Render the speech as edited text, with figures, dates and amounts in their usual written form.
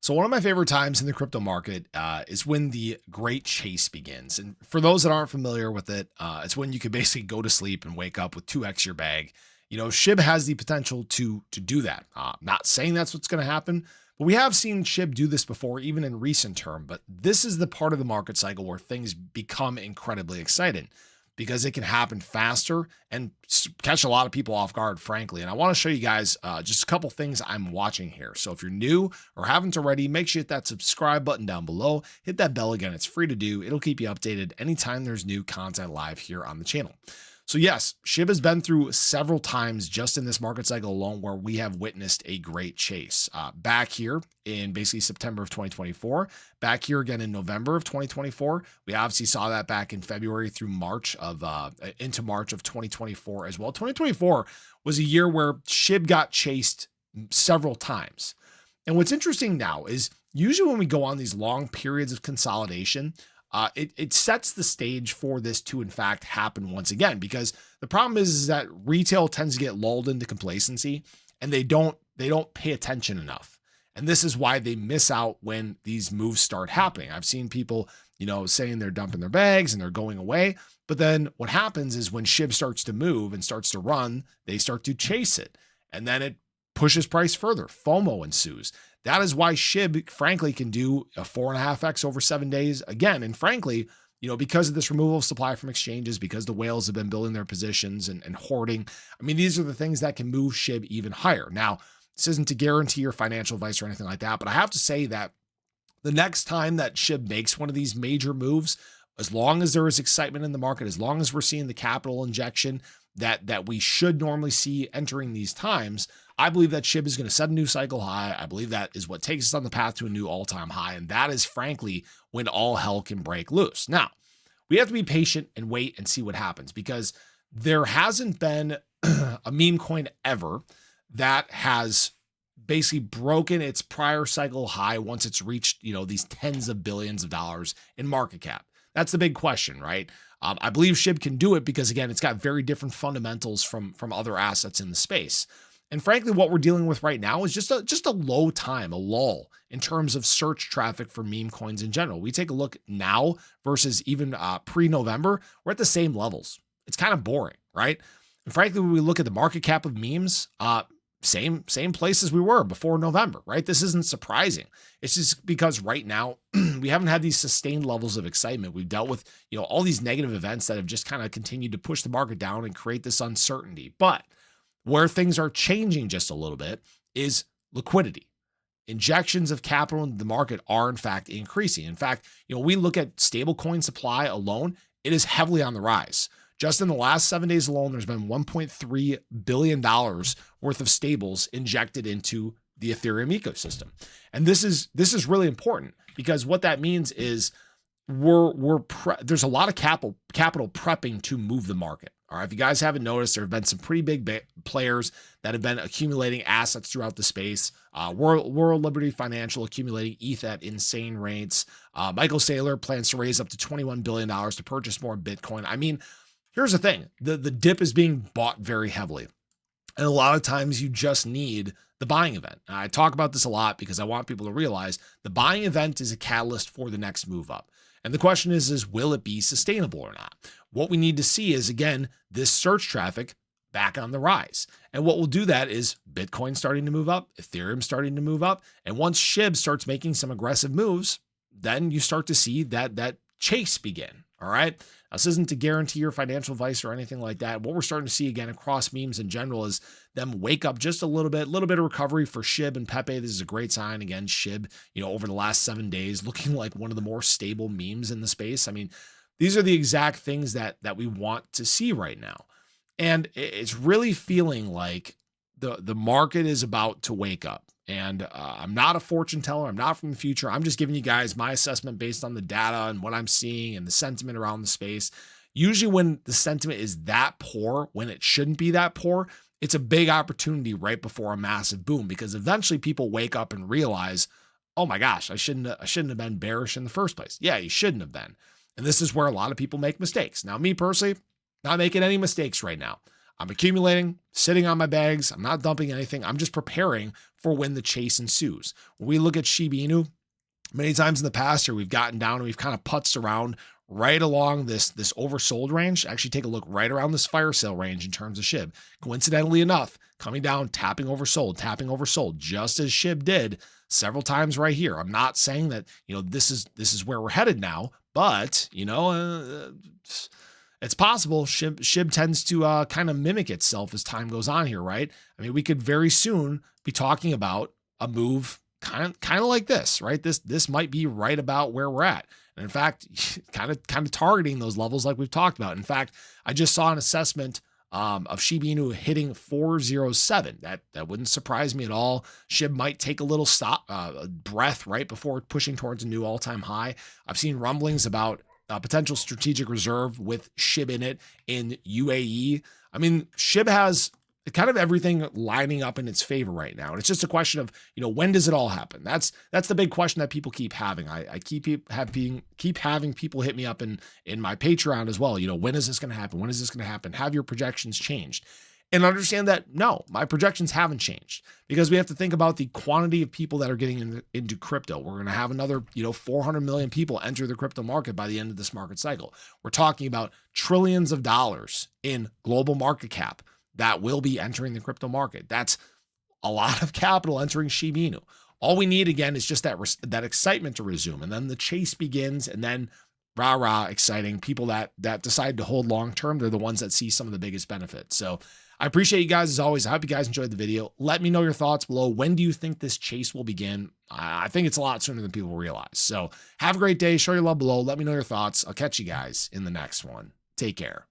So one of my favorite times in the crypto market is when the great chase begins. And for those that aren't familiar with it, it's when you could basically go to sleep and wake up with 2x your bag. SHIB has the potential to do that. Not saying that's what's going to happen, but we have seen SHIB do this before, even in recent term. But this is the part of the market cycle where things become incredibly exciting, because it can happen faster and catch a lot of people off guard, frankly. And I want to show you guys just a couple things I'm watching here. So if you're new or haven't already, make sure you hit that subscribe button down below. Hit that bell again. It's free to do. It'll keep you updated anytime there's new content live here on the channel. So yes, SHIB has been through several times just in this market cycle alone where we have witnessed a great chase. Back here in basically September of 2024, back here again in November of 2024. We obviously saw that back in February through March of into March of 2024 as well. 2024 was a year where SHIB got chased several times. And what's interesting now is usually when we go on these long periods of consolidation, it sets the stage for this to, in fact, happen once again, because the problem is that retail tends to get lulled into complacency and they don't pay attention enough. And this is why they miss out when these moves start happening. I've seen people, saying they're dumping their bags and they're going away. But then what happens is when SHIB starts to move and starts to run, they start to chase it. And then it pushes price further. FOMO ensues. That is why SHIB, frankly, can do a 4.5x over 7 days again. And frankly, because of this removal of supply from exchanges, because the whales have been building their positions and hoarding. I mean, these are the things that can move SHIB even higher. Now, this isn't to guarantee your financial advice or anything like that, but I have to say that the next time that SHIB makes one of these major moves, as long as there is excitement in the market, as long as we're seeing the capital injection that we should normally see entering these times, I believe that SHIB is going to set a new cycle high. I believe that is what takes us on the path to a new all-time high. And that is, frankly, when all hell can break loose. Now, we have to be patient and wait and see what happens, because there hasn't been a meme coin ever that has basically broken its prior cycle high once it's reached, these tens of billions of dollars in market cap. That's the big question, right? I believe SHIB can do it because, again, it's got very different fundamentals from other assets in the space. And frankly, what we're dealing with right now is just a low time, a lull in terms of search traffic for meme coins in general. We take a look now versus even pre-November, we're at the same levels. It's kind of boring, right? And frankly, when we look at the market cap of memes, same place as we were before November, right? This isn't surprising. It's just because right now we haven't had these sustained levels of excitement. We've dealt with, all these negative events that have just kind of continued to push the market down and create this uncertainty. But where things are changing just a little bit is liquidity. Injections of capital into the market are in fact increasing. In fact, we look at stablecoin supply alone, it is heavily on the rise. Just in the last 7 days alone, there's been $1.3 billion worth of stables injected into the Ethereum ecosystem. And this is really important, because what that means is there's a lot of capital prepping to move the market. All right, if you guys haven't noticed, there have been some pretty big players that have been accumulating assets throughout the space. World Liberty Financial accumulating ETH at insane rates. Michael Saylor plans to raise up to $21 billion to purchase more Bitcoin. I mean, here's the thing. The dip is being bought very heavily. And a lot of times you just need the buying event. And I talk about this a lot because I want people to realize the buying event is a catalyst for the next move up. And the question is will it be sustainable or not? What we need to see is, again, this search traffic back on the rise. And what will do that is Bitcoin starting to move up, Ethereum starting to move up. And once SHIB starts making some aggressive moves, then you start to see that chase begin. All right. Now, this isn't to guarantee your financial advice or anything like that. What we're starting to see again across memes in general is them wake up just a little bit of recovery for SHIB and Pepe. This is a great sign. Again, SHIB, over the last 7 days, looking like one of the more stable memes in the space. I mean, these are the exact things that we want to see right now. And it's really feeling like the market is about to wake up. And I'm not a fortune teller. I'm not from the future. I'm just giving you guys my assessment based on the data and what I'm seeing and the sentiment around the space. Usually when the sentiment is that poor, when it shouldn't be that poor, it's a big opportunity right before a massive boom, because eventually people wake up and realize, oh my gosh, I shouldn't have been bearish in the first place. Yeah, you shouldn't have been. And this is where a lot of people make mistakes. Now, me personally, not making any mistakes right now. I'm accumulating, sitting on my bags. I'm not dumping anything. I'm just preparing for when the chase ensues. When we look at Shiba Inu, many times in the past here, we've gotten down and we've kind of putzed around right along this oversold range. Actually, take a look right around this fire sale range in terms of SHIB. Coincidentally enough, coming down, tapping oversold, just as SHIB did several times right here. I'm not saying that, this is where we're headed now, but, it's possible. SHIB tends to kind of mimic itself as time goes on here, right? I mean, we could very soon be talking about a move kind of like this, right? This might be right about where we're at. And in fact, kind of targeting those levels like we've talked about. In fact, I just saw an assessment of Shiba Inu hitting 407. That wouldn't surprise me at all. SHIB might take a little breath right before pushing towards a new all-time high. I've seen rumblings about potential strategic reserve with SHIB in it in UAE. I mean, SHIB has kind of everything lining up in its favor right now. And it's just a question of, when does it all happen? That's the big question that people keep having. I keep having people hit me up in my Patreon as well. When is this going to happen? When is this going to happen? Have your projections changed? And understand that, no, my projections haven't changed, because we have to think about the quantity of people that are getting into crypto. We're going to have another, 400 million people enter the crypto market by the end of this market cycle. We're talking about trillions of dollars in global market cap that will be entering the crypto market. That's a lot of capital entering Shiba Inu. All we need, again, is just that excitement to resume. And then the chase begins, and then rah, exciting. People that decide to hold long-term, they're the ones that see some of the biggest benefits. So I appreciate you guys as always. I hope you guys enjoyed the video. Let me know your thoughts below. When do you think this chase will begin? I think it's a lot sooner than people realize. So have a great day. Show your love below. Let me know your thoughts. I'll catch you guys in the next one. Take care.